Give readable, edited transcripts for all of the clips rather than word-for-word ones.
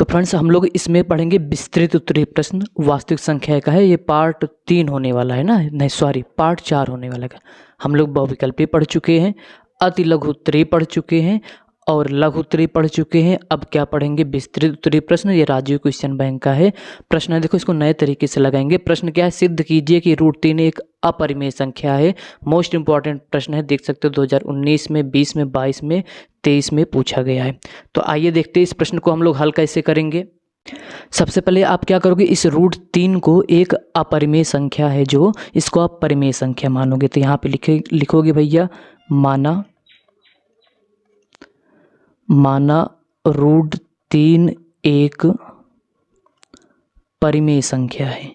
Friends हम लोग इसमें पढ़ेंगे विस्तृत उत्तरीय प्रश्न। वास्तविक संख्या का है, ये पार्ट 3 होने वाला है ना, नहीं सॉरी पार्ट 4 होने वाला है। हम लोग बहुविकल्पी पढ़ चुके हैं, अति लघु उत्तरीय पढ़ चुके हैं और लघु उत्तरीय पढ़ चुके हैं। अब क्या पढ़ेंगे? विस्तृत उत्तरीय प्रश्न। ये राजीव क्वेश्चन बैंक का है प्रश्न है। देखो इसको नए तरीके से लगाएंगे। प्रश्न क्या है? सिद्ध कीजिए कि √3 एक अपरिमेय संख्या है। मोस्ट इंपॉर्टेंट प्रश्न है, देख सकते हो 2019 में, 20 में, 22 में, 23 में पूछा गया है। तो आइए देखते हैं इस प्रश्न को हम लोग हल कैसे करेंगे। सबसे पहले आप क्या करोगे? इस √3 को एक अपरिमेय संख्या है जो, इसको आप परिमेय संख्या मानोगे। तो यहाँ पे लिखोगे भैया माना √3 एक परिमेय संख्या है।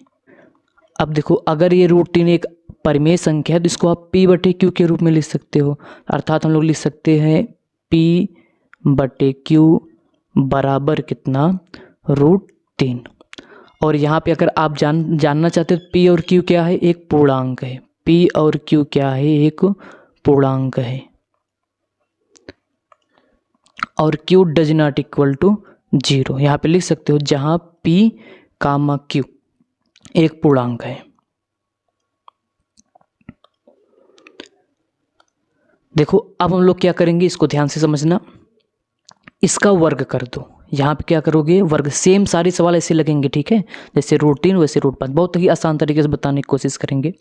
अब देखो अगर ये √3 एक परिमेय संख्या है तो इसको आप P/Q के रूप में लिख सकते हो। अर्थात हम लोग लिख सकते हैं P/Q बराबर कितना? √3। और यहाँ पे अगर आप जानना चाहते हो P और Q क्या है? एक पूर्णांक है। P और Q क्या है? एक पूर्णांक है। और Q does not equal to 0 यहाँ पे लिख सकते हो, जहाँ P, Q एक पूर्णांक है। देखो अब हम लोग क्या करेंगे, इसको ध्यान से समझना। इसका वर्ग कर दो। यहाँ पे क्या करोगे? वर्ग। सेम सारे सवाल ऐसे लगेंगे, ठीक है, जैसे √3 वैसे √5। बहुत ही आसान तरीके से बताने की कोशिश करेंगे।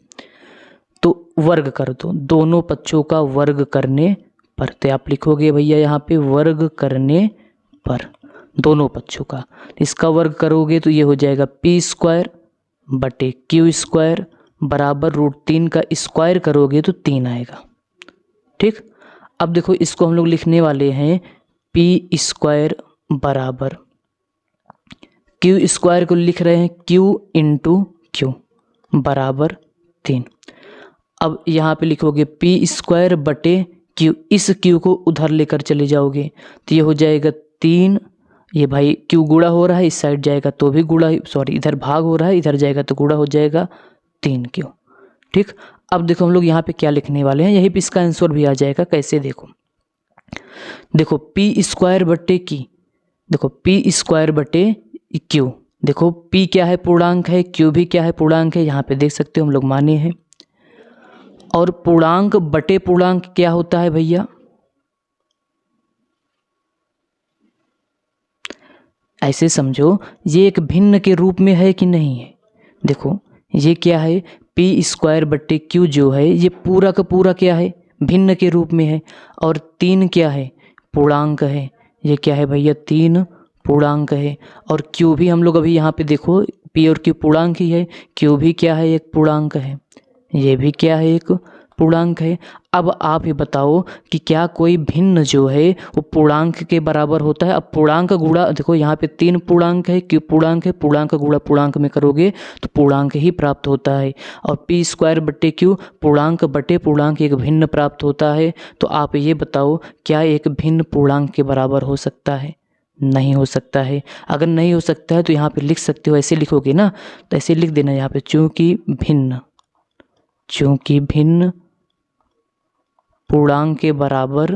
तो वर्ग कर दो, दोनों पक्षों का वर्ग करने पर। तो आप लिखोगे भैया यहाँ पे वर्ग करने पर दोनों पक्षों का। इसका वर्ग करोगे तो ये हो जाएगा P²/Q² बराबर √3 का स्क्वायर करोगे तो 3 आएगा। ठीक। अब देखो इसको हम लोग लिखने वाले हैं P² बराबर Q² को लिख रहे हैं Q बराबर 3। अब यहाँ पे लिखोगे P²/Q। इस Q को उधर लेकर चले जाओगे तो ये हो जाएगा 3। ये भाई Q गुणा हो रहा है, इस साइड जाएगा तो भी गुणा, सॉरी इधर भाग हो रहा है, इधर जाएगा तो गुणा हो जाएगा 3Q। ठीक। अब देखो हम लोग यहाँ पे क्या लिखने वाले हैं, यहीं पे इसका आंसर भी आ जाएगा। कैसे? देखो P²/Q। देखो P²/Q। देखो P क्या है? पूर्णांक है। Q भी क्या है? पूर्णांक है। यहाँ पे देख सकते हो हम लोग माने हैं। और पूर्णांक बटे पूर्णांक क्या होता है भैया? ऐसे समझो, ये एक भिन्न के रूप में है कि नहीं है। देखो ये क्या है? P²/Q जो है ये पूरा का पूरा क्या है? भिन्न के रूप में है। और 3 क्या है? पूर्णांक है। ये क्या है भैया? 3 पूर्णांक है। और Q भी हम लोग अभी यहाँ पे देखो P और Q पूर्णांक ही है। Q भी क्या है? एक पूर्णांक है। ये भी क्या है? एक पूर्णांक है। अब आप ये बताओ कि क्या कोई भिन्न जो है वो पूर्णांक के बराबर होता है? अब पूर्णांक गुणा, देखो यहाँ पे 3 पूर्णांक है, Q पूर्णांक है, पूर्णांक गुणा पूर्णांक में करोगे तो पूर्णांक ही प्राप्त होता है। और P²/Q पूर्णांक बटे पूर्णांक एक भिन्न प्राप्त होता है। तो आप ये बताओ क्या एक भिन्न पूर्णांक के बराबर हो सकता है? नहीं हो सकता है। अगर नहीं हो सकता है तो यहाँ पे लिख सकते हो, ऐसे लिखोगे ना, तो ऐसे लिख देना यहाँ पे, चूंकि भिन्न पूर्णांक के बराबर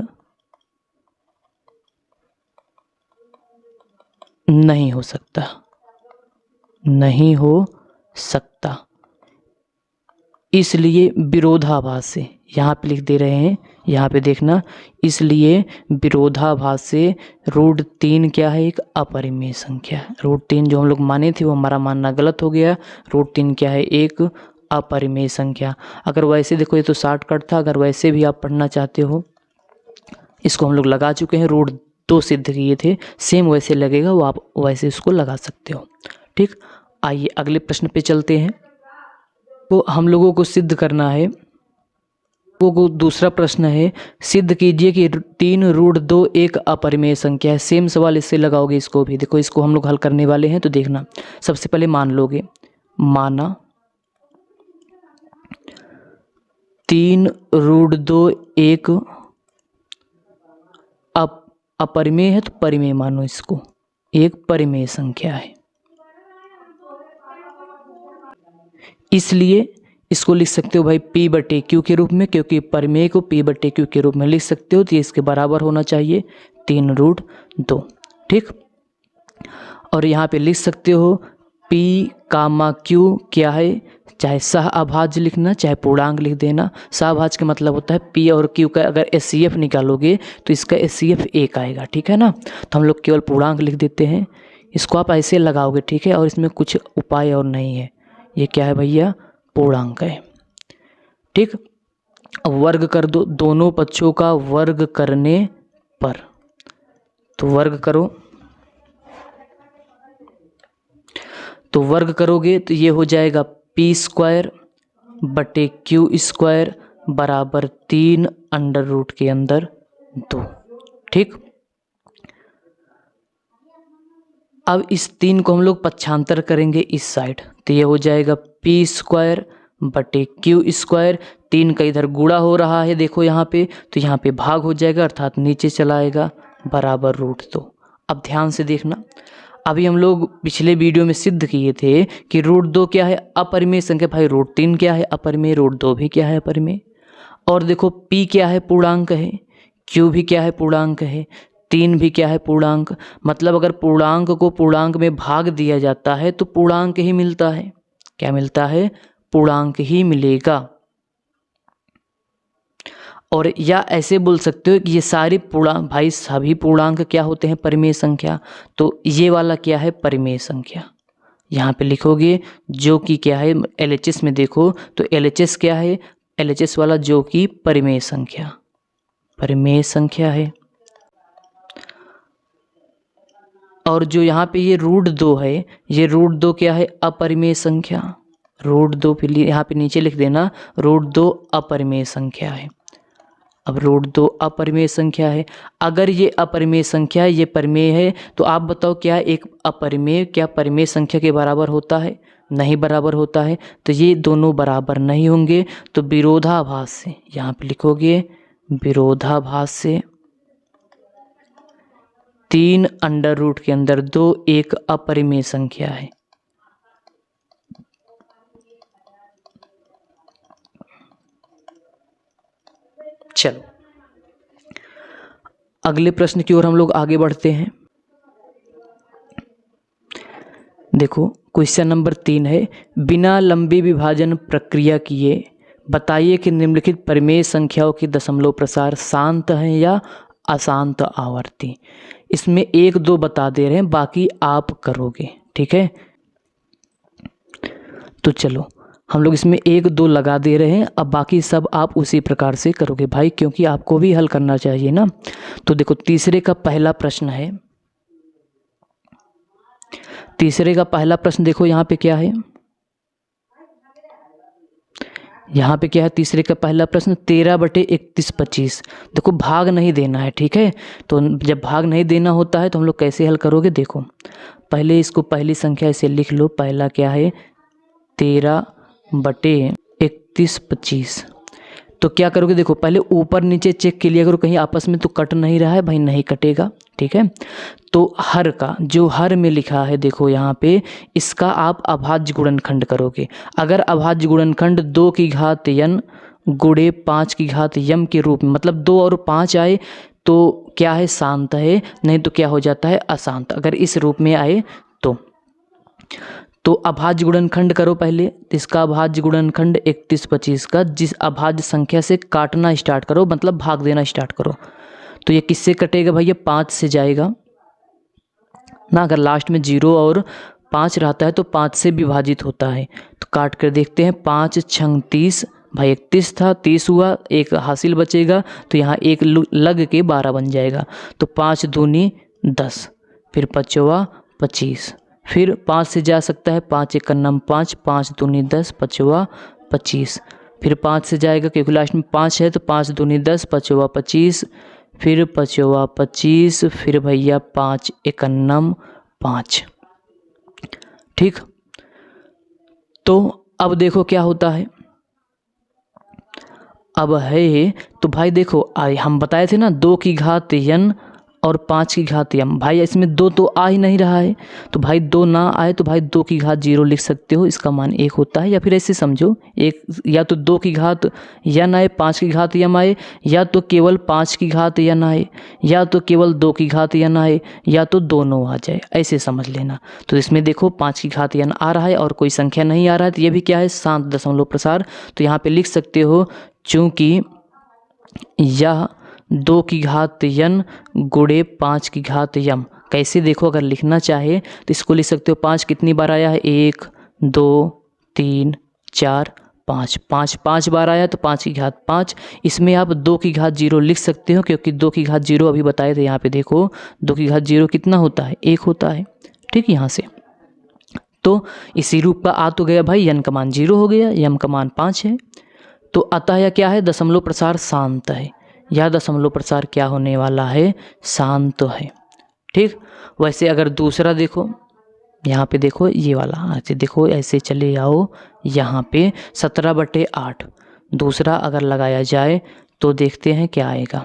नहीं हो सकता, नहीं हो सकता। इसलिए विरोधाभास से यहाँ पे लिख दे रहे हैं, यहाँ पे देखना, इसलिए विरोधाभास से √3 क्या है? एक अपरिमेय संख्या है। √3 जो हम लोग माने थे वो हमारा मानना गलत हो गया। √3 क्या है? एक अपरिमेय संख्या। अगर वैसे देखो ये तो शॉर्टकट था, अगर वैसे भी आप पढ़ना चाहते हो, इसको हम लोग लगा चुके हैं, √2 सिद्ध किए थे, सेम वैसे लगेगा, वो आप वैसे इसको लगा सकते हो। ठीक। आइए अगले प्रश्न पे चलते हैं। तो हम लोगों को सिद्ध करना है, वो दूसरा प्रश्न है, सिद्ध कीजिए कि 3√2 एक अपरिमेय संख्या है। सेम सवाल इससे लगाओगे इसको भी। देखो इसको हम लोग हल करने वाले हैं तो देखना। सबसे पहले मान लोगे, माना 3√2 एक अपरिमेय है, तो परिमेय मानो इसको, एक परिमेय संख्या है। इसलिए इसको लिख सकते हो भाई P/Q के रूप में, क्योंकि परिमेय को P/Q के रूप में लिख सकते हो, तो ये इसके बराबर होना चाहिए 3√2। ठीक। और यहाँ पे लिख सकते हो P, Q क्या है, चाहे सह अभाज्य लिखना चाहे पूर्णांक लिख देना। सहअभाज्य का मतलब होता है P और Q का अगर HCF निकालोगे तो इसका HCF 1 आएगा, ठीक है ना। तो हम लोग केवल पूर्णांक लिख देते हैं, इसको आप ऐसे लगाओगे, ठीक है। और इसमें कुछ उपाय और नहीं है, ये क्या है भैया, पूर्णांक है, ठीक। अब वर्ग कर दो दोनों पक्षों का वर्ग करने पर, तो वर्ग करो, तो वर्ग करोगे तो ये हो जाएगा P² बटे Q² बराबर 3 अंडर रूट के अंदर 2, ठीक। अब इस 3 को हम लोग पक्षांतर करेंगे इस साइड, तो ये हो जाएगा P² बटे Q²। 3 का इधर गुणा हो रहा है देखो यहाँ पे, तो यहाँ पे भाग हो जाएगा अर्थात नीचे चला आएगा बराबर √2। अब ध्यान से देखना, अभी हम लोग पिछले वीडियो में सिद्ध किए थे कि √2 क्या है, अपरिमेय संख्या। भाई √3 क्या है, अपरिमेय। √2 भी क्या है, अपरिमेय। और देखो P क्या है, पूर्णांक है। Q भी क्या है, पूर्णांक है। 3 भी क्या है, पूर्णांक। मतलब अगर पूर्णांक को पूर्णांक में भाग दिया जाता है तो पूर्णांक ही मिलता है। क्या मिलता है, पूर्णांक ही मिलेगा। और या ऐसे बोल सकते हो कि ये सारे पूर्णांक, भाई सभी पूर्णांक क्या होते हैं, परिमेय संख्या। तो ये वाला क्या है, परिमेय संख्या। यहाँ पे लिखोगे जो कि क्या है, LHS में देखो तो LHS क्या है, LHS वाला जो कि परिमेय संख्या, परिमेय संख्या है। और जो यहाँ पे ये √2 है, ये √2 क्या है, अपरिमेय संख्या। √2 फिर यहाँ पे नीचे लिख देना, √2 अपरिमेय संख्या है। अब √2 अपरिमेय संख्या है। अगर ये अपरिमेय संख्या है, ये परिमेय है, तो आप बताओ क्या एक अपरिमेय क्या परिमेय संख्या के बराबर होता है, नहीं बराबर होता है। तो ये दोनों बराबर नहीं होंगे, तो विरोधाभास से यहाँ पे लिखोगे, विरोधाभास से 3 अंडर रूट के अंदर 2 एक अपरिमेय संख्या है। चलो अगले प्रश्न की ओर हम लोग आगे बढ़ते हैं। देखो क्वेश्चन नंबर 3 है, बिना लंबी विभाजन प्रक्रिया किए बताइए कि निम्नलिखित परिमेय संख्याओं की दशमलव प्रसार शांत है या अशांत आवर्ती। इसमें 1-2 बता दे रहे हैं, बाकी आप करोगे, ठीक है। तो चलो हम लोग इसमें 1-2 लगा दे रहे हैं, अब बाकी सब आप उसी प्रकार से करोगे भाई, क्योंकि आपको भी हल करना चाहिए ना। तो देखो तीसरे का पहला प्रश्न है, तीसरे का पहला प्रश्न देखो यहाँ पे क्या है, यहाँ पे क्या है, तीसरे का पहला प्रश्न 13/31/25। देखो भाग नहीं देना है, ठीक है। तो जब भाग नहीं देना होता है तो हम लोग कैसे हल करोगे, देखो पहले इसको पहली संख्या ऐसे लिख लो, पहला क्या है 13/31/25। तो क्या करोगे, देखो पहले ऊपर नीचे चेक के लिए करो कहीं आपस में तो कट नहीं रहा है, भाई नहीं कटेगा, ठीक है। तो हर का जो हर में लिखा है देखो यहाँ पे, इसका आप अभाज्य गुणनखंड करोगे। अगर अभाज्य गुणनखंड 2 की घात n गुणे 5 की घात m के रूप में, मतलब 2 और 5 आए तो क्या है, शांत है, नहीं तो क्या हो जाता है, अशांत। अगर इस रूप में आए तो अभाज्य गुणनखंड करो पहले। तो इसका अभाज्य गुणनखंड 31/25 का, जिस अभाज्य संख्या से काटना स्टार्ट करो, मतलब भाग देना स्टार्ट करो, तो ये किससे कटेगा भैया, 5 से जाएगा ना। अगर लास्ट में 0 और 5 रहता है तो 5 से विभाजित होता है। तो काट कर देखते हैं, 5 छंग 30, भाई 31 था, 30 हुआ, एक हासिल बचेगा, तो यहाँ एक लग के 12 बन जाएगा। तो 5 दूनी 10, फिर 5वां 25, फिर 5 से जा सकता है, 5 1 9 5, 5 दूनी 10, 5वां 25, फिर 5 से जाएगा क्योंकि लास्ट में 5 है, तो 5 दूनी 10, 5वां 25, फिर 5वां 25, फिर भैया 5 1 9 5, ठीक। तो अब देखो क्या होता है, अब है तो भाई देखो हम बताए थे ना 2 की घात n और 5 की घात यम। भाई इसमें 2 तो आ ही नहीं रहा है, तो भाई 2 ना आए तो भाई 2 की घात 0 लिख सकते हो, इसका मान 1 होता है। या फिर ऐसे समझो, एक या तो 2 की घात यन आए, 5 की घात यम आए, या तो केवल 5 की घात यन आए, या तो केवल 2 की घात यन आए, या तो दोनों आ जाए, ऐसे समझ लेना। तो इसमें देखो 5 की घात यन आ रहा है और कोई संख्या नहीं आ रहा है, तो ये भी क्या है, शांत दशमलव प्रसार। तो यहाँ पे लिख सकते हो चूँकि यह 2 की घात यन गुणे 5 की घात यम। कैसे देखो, अगर लिखना चाहे तो इसको लिख सकते हो, 5 कितनी बार आया है, 1 2 3 4 5, 5 बार आया तो 5 की घात 5। इसमें आप 2 की घात 0 लिख सकते हो, क्योंकि 2 की घात 0 अभी बताए थे। यहाँ पे देखो 2 की घात 0 कितना होता है, 1 होता है। ठीक, यहाँ से तो इसी रूप का आ तो गया भाई, यन का मान 0 हो गया, यम का मान 5 है। तो अतः यह क्या है, दशमलव प्रसार शांत है। यह दशमलव प्रसार क्या होने वाला है, शांत है। ठीक, वैसे अगर दूसरा देखो, यहाँ पे देखो ये वाला, ऐसे देखो, ऐसे चले आओ, यहाँ पे 17/8 दूसरा अगर लगाया जाए तो देखते हैं क्या आएगा,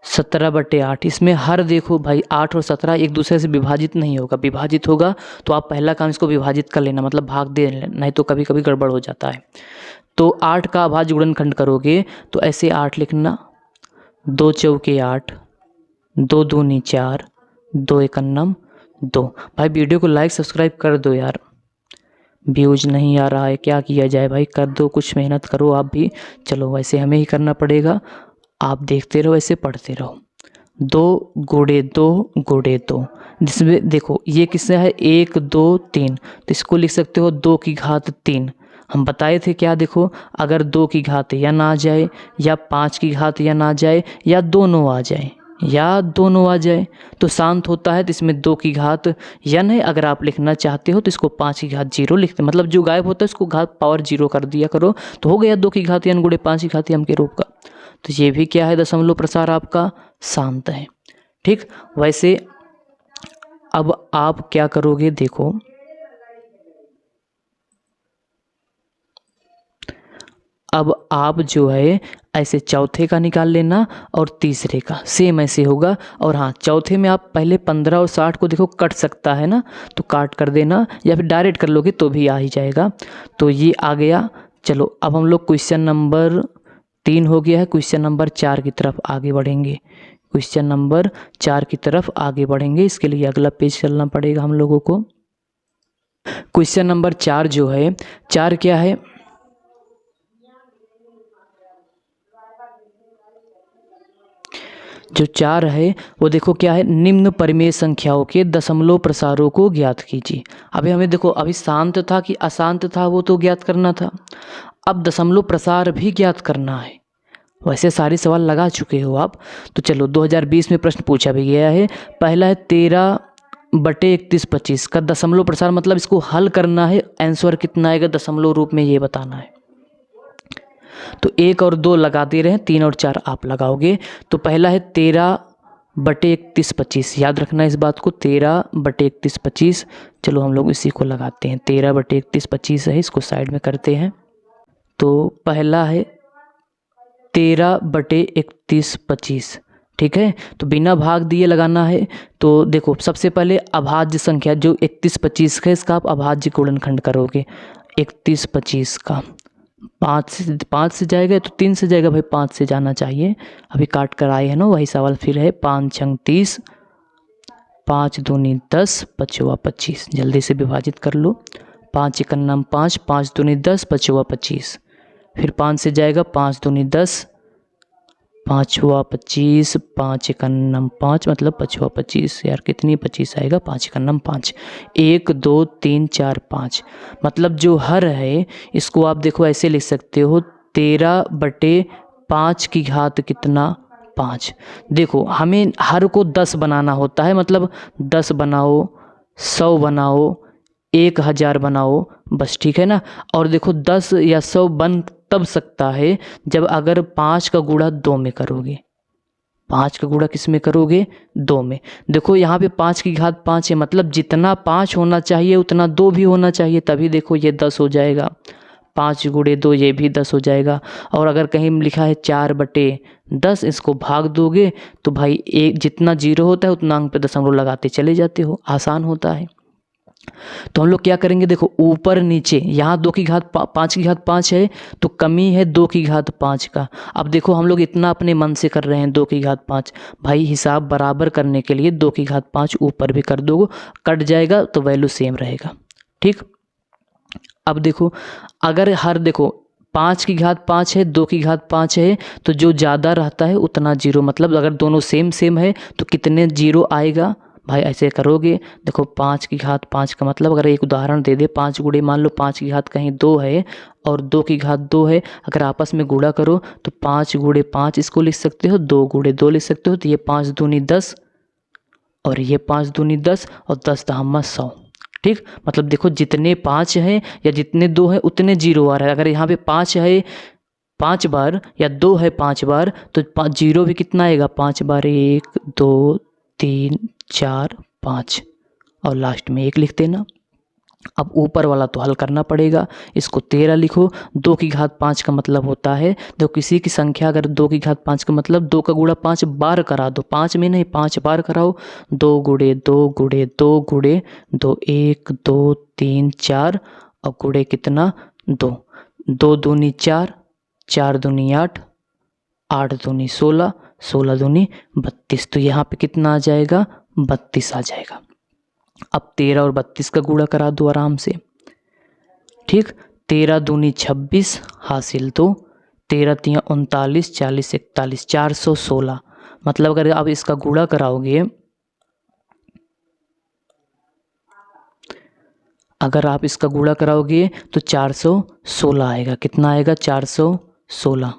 17/8। इसमें हर देखो भाई 8 और 17 एक दूसरे से विभाजित नहीं होगा, विभाजित होगा तो आप पहला काम इसको विभाजित कर लेना, मतलब भाग दे लेना, नहीं तो कभी कभी गड़बड़ हो जाता है। तो 8 का अभाज्य गुणनखंड करोगे तो ऐसे 8 लिखना, 2 चौके 8, 2 दूनी 4, 2 एकन्नम 2। भाई वीडियो को लाइक सब्सक्राइब कर दो यार, व्यूज नहीं आ रहा है, क्या किया जाए भाई, कर दो, कुछ मेहनत करो आप भी। चलो वैसे हमें ही करना पड़ेगा, आप देखते रहो, ऐसे पढ़ते रहो। 2 गुणे 2 गुणे 2, जिसमें देखो ये किससे है, 1 2 3, तो इसको लिख सकते हो 2 की घात 3। हम बताए थे क्या, देखो अगर 2 की घात यन आ जाए, या 5 की घात यन आ जाए, या दोनों आ जाए, या दोनों आ जाए तो शांत होता है। तो इसमें 2 की घात यन है, अगर आप लिखना चाहते हो तो इसको 5 की घात 0 लिखते, मतलब जो गायब होता है उसको घात पावर 0 कर दिया करो, तो हो गया 2 की घात यन गुणे 5 की घात यम के रूप का। तो ये भी क्या है, दशमलव प्रसार आपका शांत है। ठीक, वैसे अब आप क्या करोगे, देखो अब आप जो है ऐसे चौथे का निकाल लेना और तीसरे का सेम ऐसे होगा। और हाँ, चौथे में आप पहले 15 और 60 को देखो कट सकता है ना, तो काट कर देना, या फिर डायरेक्ट कर लोगे तो भी आ ही जाएगा। तो ये आ गया। चलो अब हम लोग क्वेश्चन नंबर 3 हो गया है, क्वेश्चन नंबर 4 की तरफ आगे बढ़ेंगे। क्वेश्चन नंबर 4 की तरफ आगे बढ़ेंगे, इसके लिए अगला पेज चलना पड़ेगा हम लोगों को। क्वेश्चन नंबर 4 जो है, 4 क्या है, जो 4 है वो देखो क्या है, निम्न परिमेय संख्याओं के दशमलव प्रसारों को ज्ञात कीजिए। अभी हमें देखो, अभी शांत था कि अशांत था वो तो ज्ञात करना था, अब दशमलव प्रसार भी ज्ञात करना है। वैसे सारे सवाल लगा चुके हो आप। तो चलो 2020 में प्रश्न पूछा भी गया है। पहला है 13/3125 का दशमलव प्रसार, मतलब इसको हल करना है, आंसर कितना आएगा दशमलव रूप में ये बताना है। तो 1 और 2 लगा दे रहे हैं, 3 और 4 आप लगाओगे। तो पहला है 13/3125, याद रखना इस बात को, 13/3125। चलो हम लोग इसी को लगाते हैं, 13/3125 है, इसको साइड में करते हैं। तो पहला है 13/3125, ठीक है। तो बिना भाग दिए लगाना है। तो देखो सबसे पहले अभाज्य संख्या जो 3125 है, इसका आप अभाज्य गुणनखंड करोगे। 3125 का 5 से जाएगा तो 3 से जाएगा भाई, 5 से जाना चाहिए, अभी काट कर आए हैं ना, वही सवाल फिर है। 5 छंग 30, 5 दूनी 10, 5 25, जल्दी से विभाजित कर लो। 5 एकन्नम 5, 5 दूनी 10, 5 25, फिर 5 से जाएगा, 5 दूनी 10, 5 25, 5 एकन्नम 5, मतलब 5 25, यार कितनी 25 आएगा, 5 एकन्नम 5, 1 2 3 4 5, मतलब जो हर है इसको आप देखो ऐसे लिख सकते हो, 13/5 की घात कितना, 5। देखो हमें हर को 10 बनाना होता है, मतलब 10 बनाओ, 100 बनाओ, 1000 बनाओ, बस, ठीक है ना। और देखो 10 या 100 बन तब सकता है जब अगर 5 का गुणा 2 में करोगे। 5 का गुणा किस में करोगे, 2 में। देखो यहाँ पे 5 की घात 5 है, मतलब जितना 5 होना चाहिए उतना 2 भी होना चाहिए, तभी देखो ये 10 हो जाएगा। 5 गुणे 2 ये भी 10 हो जाएगा। और अगर कहीं लिखा है 4/10, इसको भाग दोगे तो भाई एक जितना जीरो होता है उतना अंक पे दशमलव लगाते चले जाते हो, आसान होता है। तो हम लोग क्या करेंगे, देखो ऊपर नीचे, यहाँ 2 की घात 5 की घात 5 है तो कमी है 2 की घात 5 का। अब देखो हम लोग इतना अपने मन से कर रहे हैं 2 की घात 5, भाई हिसाब बराबर करने के लिए 2 की घात 5 ऊपर भी कर दोगे, कट जाएगा तो वैल्यू सेम रहेगा। ठीक, अब देखो अगर देखो 5 की घात 5 है, 2 की घात 5 है, तो जो ज़्यादा रहता है उतना जीरो, मतलब अगर दोनों सेम सेम है तो कितने जीरो आएगा भाई, ऐसे करोगे। देखो 5 की घात 5 का मतलब, अगर एक उदाहरण दे दे, 5 गुणे मान लो 5 की घात कहीं 2 है और 2 की घात 2 है, अगर आपस में गुणा करो तो 5 गुणे 5 इसको लिख सकते हो, 2 गुणे 2 लिख सकते हो, तो ये 5 दूनी 10 और ये 5 दूनी 10 और 10 दहम्मा 100। ठीक, मतलब देखो जितने 5 हैं या जितने 2 हैं उतने जीरो आ रहा है। अगर यहाँ पे 5 है 5 बार या 2 है 5 बार तो जीरो भी कितना आएगा, 5 बार 1 2 3 4 5 और लास्ट में 1 लिख देना। अब ऊपर वाला तो हल करना पड़ेगा, इसको 13 लिखो। 2 की घात 5 का मतलब होता है, देखो किसी की संख्या अगर 2 की घात 5 का मतलब 2 का गुणा 5 बार करा दो, 5 में नहीं 5 बार कराओ, 2 गुणे 2 गुणे 2 गुणे 2 1 2 3 4 और गुणे कितना 2, 2 दूनी 4 4 दूनी 8 8 दूनी 16 16 दूनी 32, तो यहाँ पे कितना आ जाएगा 32 आ जाएगा। अब 13 और 32 का गुणा करा दो आराम से। ठीक, 13 दूनी 26 हासिल 2, 13 तिया 39 40 41 416, मतलब अगर आप इसका गुणा कराओगे, अगर आप इसका गुणा कराओगे तो 416 आएगा। कितना आएगा 416,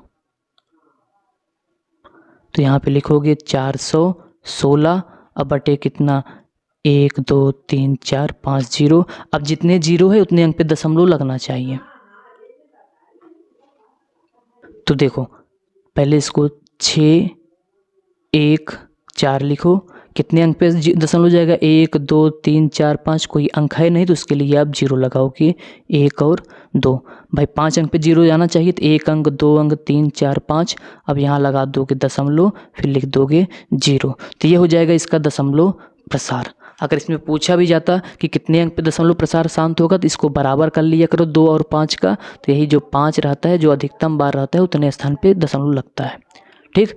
तो यहाँ पे लिखोगे 416 अब बटे कितना 1 2 3 4 5 जीरो। अब जितने जीरो है उतने अंक पे दशमलव लगना चाहिए। तो देखो पहले इसको 6 1 4 लिखो, कितने अंक पे दशमलव जाएगा 1 2 3 4 5, कोई अंक है नहीं तो उसके लिए आप जीरो लगाओगे 1 और 2, भाई 5 अंक पे जीरो जाना चाहिए तो 1 अंक 2 अंक 3 4 5, अब यहाँ लगा दोगे दशमलव फिर लिख दोगे जीरो, तो ये हो जाएगा इसका दशमलव प्रसार। अगर इसमें पूछा भी जाता कि कितने अंक पे दशमलव प्रसार शांत होगा तो इसको बराबर कर लिया करो 2 और 5 का, तो यही जो 5 रहता है जो अधिकतम बार रहता है उतने स्थान पे दशमलव लगता है। ठीक,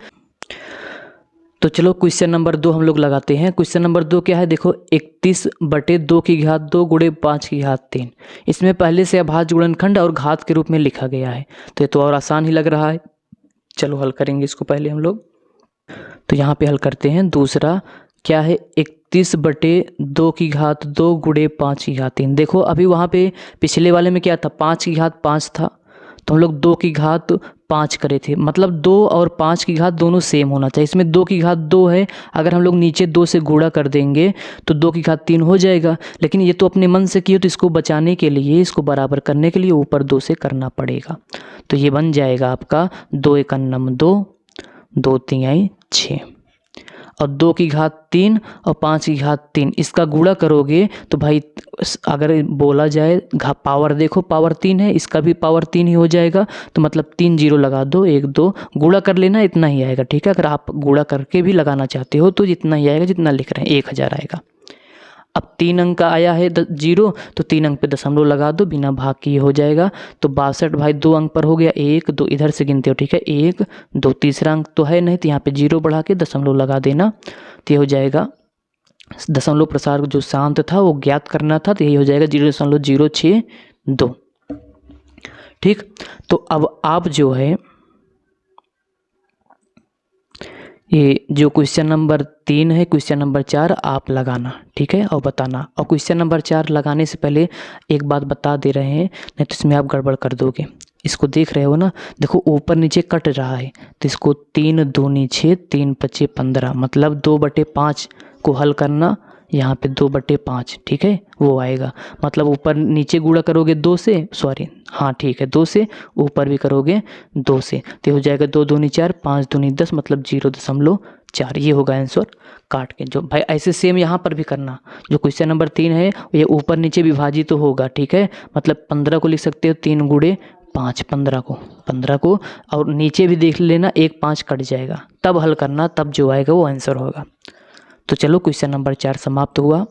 तो चलो क्वेश्चन नंबर 2 हम लोग लगाते हैं। क्वेश्चन नंबर 2 क्या है, देखो 31/2 की घात 2 गुणे 5 की घात 3, इसमें पहले से अभाज्य गुणनखंड और घात के रूप में लिखा गया है, तो ये तो और आसान ही लग रहा है। चलो हल करेंगे इसको पहले हम लोग, तो यहाँ पे हल करते हैं। दूसरा क्या है 31/2 की घात 2 गुणे 5 की घात 3, देखो अभी वहाँ पे पिछले वाले में क्या था 5 की घात 5 था, तो हम लोग 2 की घात 5 करे थे, मतलब 2 और 5 की घात दोनों सेम होना चाहिए। इसमें 2 की घात 2 है, अगर हम लोग नीचे 2 से गुणा कर देंगे तो 2 की घात 3 हो जाएगा, लेकिन ये तो अपने मन से किए, तो इसको बचाने के लिए, इसको बराबर करने के लिए ऊपर 2 से करना पड़ेगा, तो ये बन जाएगा आपका 2 × 2 2 × 6 और 2 की घात 3 और 5 की घात 3, इसका गुणा करोगे तो भाई अगर बोला जाए पावर, देखो पावर 3 है, इसका भी पावर 3 ही हो जाएगा, तो मतलब 3 जीरो लगा दो, 1 2 गुणा कर लेना, इतना ही आएगा। ठीक है, अगर आप गुणा करके भी लगाना चाहते हो तो जितना ही आएगा जितना लिख रहे हैं 1000 आएगा। अब 3 अंक का आया है जीरो, तो 3 अंक पे दशमलव लगा दो, बिना भाग किए हो जाएगा, तो 62 भाई 2 अंक पर हो गया, 1 2 इधर से गिनते हो। ठीक है, 1 2, तीसरा अंक तो है नहीं तो यहाँ पे जीरो बढ़ा के दशमलव लगा देना, तो ये हो जाएगा दशमलव प्रसार जो शांत था वो ज्ञात करना था, तो यही हो जाएगा 0.062। ठीक, तो अब आप जो है ये जो क्वेश्चन नंबर 3 है, क्वेश्चन नंबर 4 आप लगाना, ठीक है, और बताना। और क्वेश्चन नंबर 4 लगाने से पहले एक बात बता दे रहे हैं, नहीं तो इसमें आप गड़बड़ कर दोगे। इसको देख रहे हो ना, देखो ऊपर नीचे कट रहा है, तो इसको 3 दूनी 6 3 5 15, मतलब 2/5 को हल करना, यहाँ पे 2/5, ठीक है, वो आएगा, मतलब ऊपर नीचे गुणा करोगे 2 से, सॉरी हाँ ठीक है 2 से, ऊपर भी करोगे 2 से, तो हो जाएगा 2 दूनी 4 5 दूनी 10, मतलब 4, ये होगा आंसर काट के। जो भाई ऐसे सेम यहाँ पर भी करना, जो क्वेश्चन नंबर 3 है ये ऊपर नीचे विभाजित तो होगा, ठीक है, मतलब 15 को लिख सकते हो 3 गुणे 5, 15 को, और नीचे भी देख लेना 1 5 कट जाएगा, तब हल करना, तब जो आएगा वो आंसर होगा। तो चलो क्वेश्चन नंबर 4 समाप्त हुआ।